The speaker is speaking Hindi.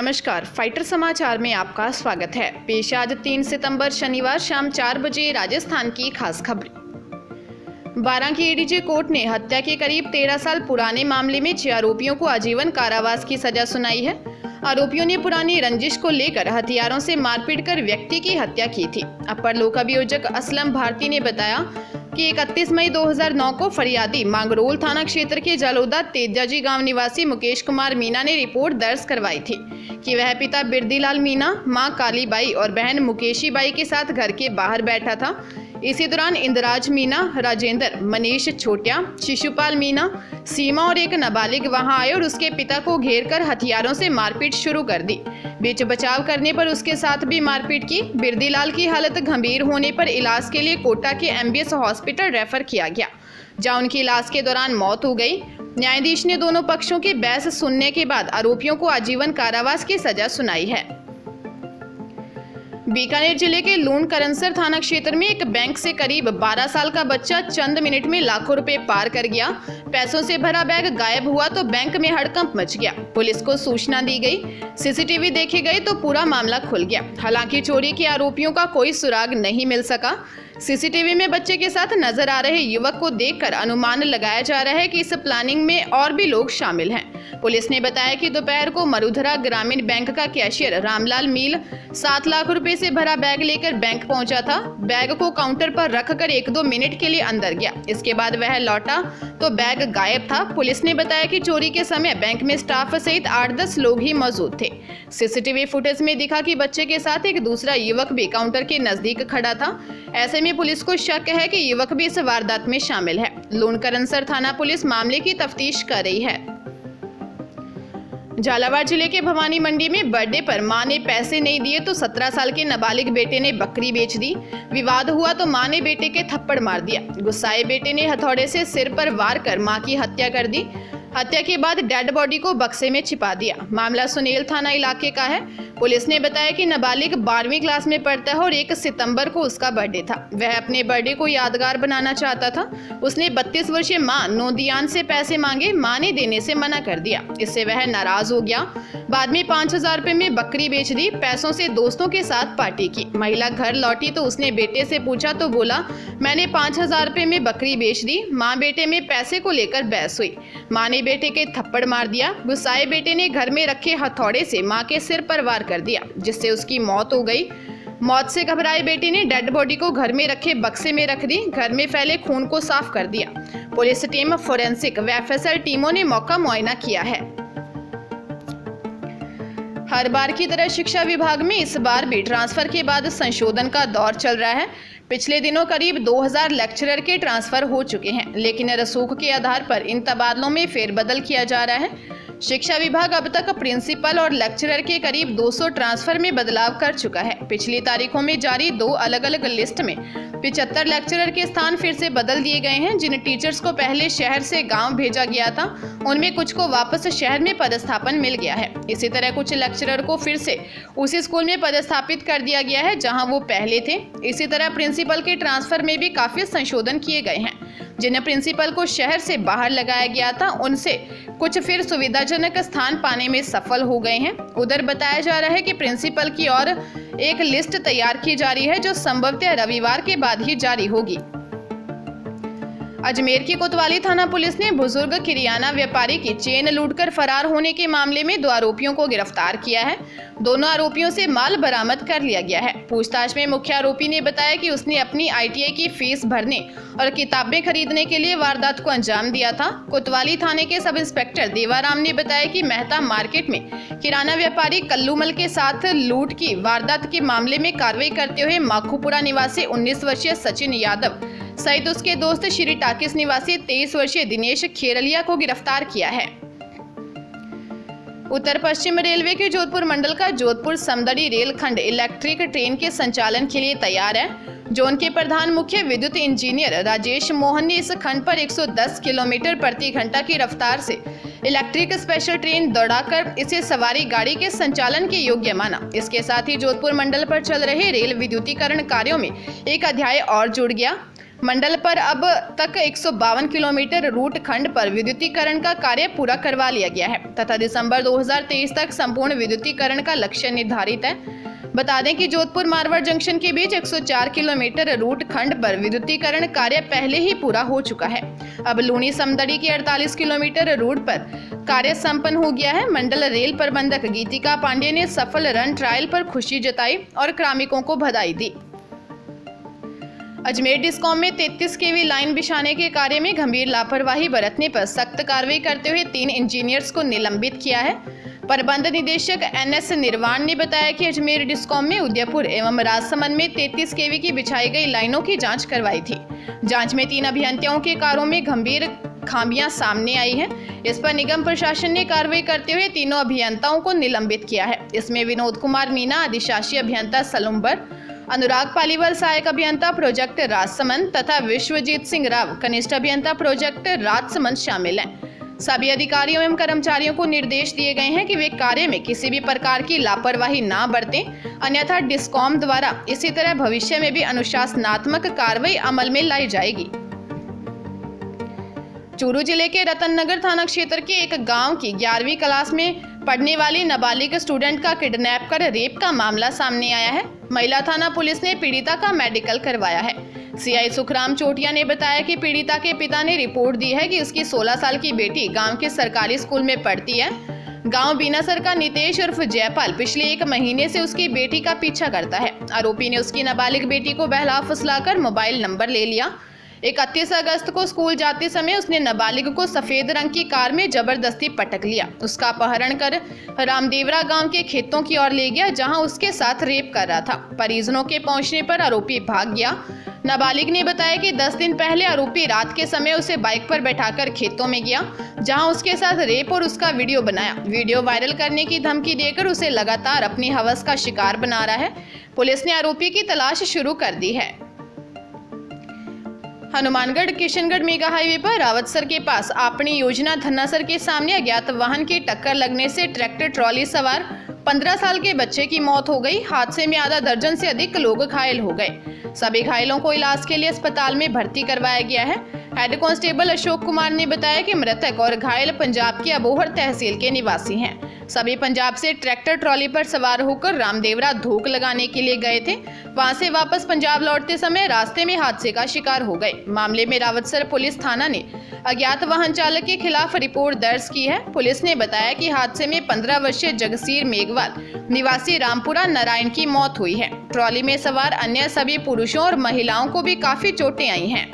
नमस्कार, फाइटर समाचार में आपका स्वागत है। पेश आज 3 सितंबर शनिवार शाम 4 बजे राजस्थान की खास खबरें। 12 की एडीजे कोर्ट ने हत्या के करीब 13 साल पुराने मामले में 6 आरोपियों को आजीवन कारावास की सजा सुनाई है। आरोपियों ने पुरानी रंजिश को लेकर हथियारों से मारपीट कर व्यक्ति की हत्या की थी। अपर लोक अभियोजक असलम भारती ने बताया कि 31 मई 2009 को फरियादी मांगरोल थाना क्षेत्र के जलोदा तेजाजी गांव निवासी मुकेश कुमार मीना ने रिपोर्ट दर्ज करवाई थी कि वह पिता बिरदीलाल मीना, मां कालीबाई और बहन मुकेशी बाई के साथ घर के बाहर बैठा था। इसी दौरान इंद्राज मीना, राजेंद्र, मनीष छोटिया, शिशुपाल मीना, सीमा और एक नाबालिग वहां आए और उसके पिता को घेर कर हथियारों से मारपीट शुरू कर दी। बीच बचाव करने पर उसके साथ भी मारपीट की। बिरदीलाल की हालत गंभीर होने पर इलाज के लिए कोटा के एमबीएस हॉस्पिटल रेफर किया गया, जहां उनकी इलाज के दौरान मौत हो गई। न्यायाधीश ने दोनों पक्षों की बहस सुनने के बाद आरोपियों को आजीवन कारावास की सजा सुनाई है। बीकानेर जिले के लूण करनसर थाना क्षेत्र में एक बैंक से करीब 12 साल का बच्चा चंद मिनट में लाखों रुपए पार कर गया। पैसों से भरा बैग गायब हुआ तो बैंक में हड़कंप मच गया। पुलिस को सूचना दी गई, सीसीटीवी देखे गए तो पूरा मामला खुल गया। हालांकि चोरी के आरोपियों का कोई सुराग नहीं मिल सका। सीसीटीवी में बच्चे के साथ नजर आ रहे युवक को देखकर अनुमान लगाया जा रहा है कि इस प्लानिंग में और भी लोग शामिल हैं। पुलिस ने बताया कि दोपहर को मरुधरा ग्रामीण बैंक का कैशियर रामलाल मील 7 लाख रुपए से भरा बैग लेकर बैंक पहुंचा था। बैग को काउंटर पर रखकर 1-2 मिनट के लिए अंदर गया। इसके बाद वह लौटा तो बैग गायब था। पुलिस ने बताया कि चोरी के समय बैंक में स्टाफ सहित 8-10 लोग ही मौजूद थे। सीसीटीवी फुटेज में दिखा कि बच्चे के साथ एक दूसरा युवक भी काउंटर के नजदीक खड़ा था। ऐसे में पुलिस को शक है कि युवक भी इस वारदात में शामिल है। लूण करनसर थाना पुलिस मामले की तफ्तीश कर रही है। झालावाड़ जिले के भवानी मंडी में बर्थडे पर मां ने पैसे नहीं दिए तो 17 साल के नाबालिग बेटे ने बकरी बेच दी। विवाद हुआ तो मां ने बेटे के थप्पड़ मार दिया। गुस्साए बेटे ने हथौड़े से सिर पर वार कर मां की हत्या कर दी। हत्या के बाद डेड बॉडी को बक्से में छिपा दिया। मामला सुनेल थाना इलाके का है। पुलिस ने बताया कि नाबालिग 12वीं क्लास में पढ़ता है और 1 सितंबर को उसका बर्थडे था। वह अपने बर्थडे को यादगार बनाना चाहता था। उसने 32 वर्षीय मां नोदियान से पैसे मांगे, मां ने देने से मना कर दिया। इससे वह नाराज हो गया। बाद में 5000 रुपए में बकरी बेच दी। पैसों से दोस्तों के साथ पार्टी की। महिला घर लौटी तो उसने बेटे से पूछा तो बोला, मैंने 5000 रुपए में बकरी बेच दी। माँ बेटे में पैसे को लेकर बहस हुई। माँ ने बेटे के थप्पड़ मार दिया। गुस्साए बेटे ने घर में रखे हथौड़े से मां के सिर पर वार कर दिया, जिससे उसकी मौत हो गई। मौत से घबराए बेटे ने डेड बॉडी को घर में रखे बक्से में रख दी। घर में फैले खून को साफ कर दिया। पुलिस टीम, फोरेंसिक व एफएसएल टीमों ने मौका मुआयना किया है। हर बार की तरह शिक्षा विभाग में इस बार भी ट्रांसफर के बाद संशोधन का दौर चल रहा है। पिछले दिनों करीब 2000 लेक्चरर के ट्रांसफर हो चुके हैं, लेकिन रसूख के आधार पर इन तबादलों में फेरबदल किया जा रहा है। शिक्षा विभाग अब तक प्रिंसिपल और लेक्चरर के करीब 200 ट्रांसफर में बदलाव कर चुका है। पिछली तारीखों में जारी 2 अलग-अलग लिस्ट में 75 लेक्चरर के स्थान फिर से बदल दिए गए हैं। जिन टीचर्स को पहले शहर से गांव भेजा गया था, उनमें कुछ को वापस शहर में पदस्थापन मिल गया है। इसी तरह कुछ लेक्चरर को फिर से उसी स्कूल में पदस्थापित कर दिया गया है जहां वो पहले थे। इसी तरह प्रिंसिपल के ट्रांसफर में भी काफी संशोधन किए गए हैं। जिन प्रिंसिपल को शहर से बाहर लगाया गया था, उनसे कुछ फिर सुविधाजनक स्थान पाने में सफल हो गए हैं। उधर बताया जा रहा है कि प्रिंसिपल की और एक लिस्ट तैयार की जा रही है, जो संभवतः रविवार के बाद ही जारी होगी। अजमेर की कोतवाली थाना पुलिस ने बुजुर्ग किरियाना व्यापारी की चेन लूटकर फरार होने के मामले में 2 आरोपियों को गिरफ्तार किया है। दोनों आरोपियों से माल बरामद कर लिया गया है। पूछताछ में मुख्य आरोपी ने बताया कि उसने अपनी ITI की फीस भरने और किताबें खरीदने के लिए वारदात को अंजाम दिया था। कोतवाली थाने के सब इंस्पेक्टर देवाराम ने बताया कि मेहता मार्केट में किराना व्यापारी कल्लूमल के साथ लूट की वारदात के मामले में कार्रवाई करते हुए माखूपुरा निवासी 19 वर्षीय सचिन यादव सहित उसके दोस्त श्री टाकिस निवासी 23 वर्षीय दिनेश खेरलिया को गिरफ्तार किया है। उत्तर पश्चिम रेलवे के जोधपुर मंडल का जोधपुर समदड़ी रेलखंड इलेक्ट्रिक ट्रेन के संचालन के लिए तैयार है। जोन के प्रधान मुख्य विद्युत इंजीनियर राजेश मोहन ने इस खंड पर 110 किलोमीटर प्रति घंटा की रफ्तार से इलेक्ट्रिक स्पेशल ट्रेन दौड़ाकर इसे सवारी गाड़ी के संचालन के योग्य माना। इसके साथ ही जोधपुर मंडल पर चल रहे रेल विद्युतीकरण कार्यों में एक अध्याय और जुड़ गया। मंडल पर अब तक 152 किलोमीटर रूट खंड पर विद्युतीकरण का कार्य पूरा करवा लिया गया है तथा दिसंबर 2023 तक संपूर्ण विद्युतीकरण का लक्ष्य निर्धारित है। बता दें कि जोधपुर मारवाड़ जंक्शन के बीच 104 किलोमीटर रूट खंड पर विद्युतीकरण कार्य पहले ही पूरा हो चुका है। अब लूनी समदड़ी के 48 किलोमीटर रूट पर कार्य संपन्न हो गया है। मंडल रेल प्रबंधक गीतिका पांडे ने सफल रन ट्रायल पर खुशी जताई और कार्मिकों को बधाई दी। अजमेर डिस्कॉम में 33 केवी लाइन बिछाने के कार्य में गंभीर लापरवाही बरतने पर सख्त कार्रवाई करते हुए 3 इंजीनियर्स को निलंबित किया है। प्रबंध निदेशक NS निर्वाण ने बताया कि अजमेर डिस्कॉम में उदयपुर एवं राजसमंद में 33 केवी की बिछाई गई लाइनों की जांच करवाई थी। जांच में 3 अभियंताओं के कारों में गंभीर खामियां सामने आई हैं। इस पर निगम प्रशासन ने कार्रवाई करते हुए तीनों अभियंताओं को निलंबित किया है। इसमें विनोद कुमार मीना अधिशासी अभियंता सलुम्बर, अनुराग पालीवाल सहायक अभियंता प्रोजेक्ट राजसमंद तथा विश्वजीत सिंह राव कनिष्ठ अभियंता प्रोजेक्ट राजसमंद शामिल हैं। सभी अधिकारियों एवं कर्मचारियों को निर्देश दिए गए हैं कि वे कार्य में किसी भी प्रकार की लापरवाही ना बरतें, अन्यथा डिस्कॉम द्वारा इसी तरह भविष्य में भी अनुशासनात्मक कार्रवाई अमल में लाई जाएगी। चूरू जिले के रतननगर थाना क्षेत्र के एक गांव की 11वीं क्लास में पढ़ने वाली नाबालिग स्टूडेंट का किडनैप कर रेप का मामला सामने आया है। महिला थाना पुलिस ने पीड़िता का मेडिकल करवाया है। सीआई सुखराम चोटिया ने बताया कि पीड़िता के पिता ने रिपोर्ट दी है कि उसकी 16 साल की बेटी गांव के सरकारी स्कूल में पढ़ती है। गांव बीनासर का नितेश उर्फ जयपाल पिछले 1 महीने से उसकी बेटी का पीछा करता है। आरोपी ने उसकी नाबालिग बेटी को बहला फुसलाकर मोबाइल नंबर ले लिया। 31 अगस्त को स्कूल जाते समय उसने नाबालिग को सफेद रंग की कार में जबरदस्ती पटक लिया। उसका अपहरण कर रामदेवरा गांव के खेतों की ओर ले गया, जहां उसके साथ रेप कर रहा था। परिजनों के पहुंचने पर आरोपी भाग गया। नाबालिग ने बताया कि 10 दिन पहले आरोपी रात के समय उसे बाइक पर बैठाकर खेतों में गया, जहां उसके साथ रेप और उसका वीडियो बनाया। वीडियो वायरल करने की धमकी देकर उसे लगातार अपनी हवस का शिकार बना रहा है। पुलिस ने आरोपी की तलाश शुरू कर दी है। हनुमानगढ़ किशनगढ़ मेगा हाईवे पर रावतसर के पास आपनी योजना धन्नासर के सामने अज्ञात वाहन की टक्कर लगने से ट्रैक्टर ट्रॉली सवार 15 साल के बच्चे की मौत हो गई। हादसे में आधा दर्जन से अधिक लोग घायल हो गए। सभी घायलों को इलाज के लिए अस्पताल में भर्ती करवाया गया है। हेड कांस्टेबल अशोक कुमार ने बताया कि मृतक और घायल पंजाब के अबोहर तहसील के निवासी हैं। सभी पंजाब से ट्रैक्टर ट्रॉली पर सवार होकर रामदेवरा धूक लगाने के लिए गए थे। वहां से वापस पंजाब लौटते समय रास्ते में हादसे का शिकार हो गए। मामले में रावतसर पुलिस थाना ने अज्ञात वाहन चालक के खिलाफ रिपोर्ट दर्ज की है। पुलिस ने बताया कि हादसे में 15 वर्षीय जगसीर मेघवाल निवासी रामपुरा नारायण की मौत हुई है। ट्रॉली में सवार अन्य सभी पुरुषों और महिलाओं को भी काफी चोटें आई हैं।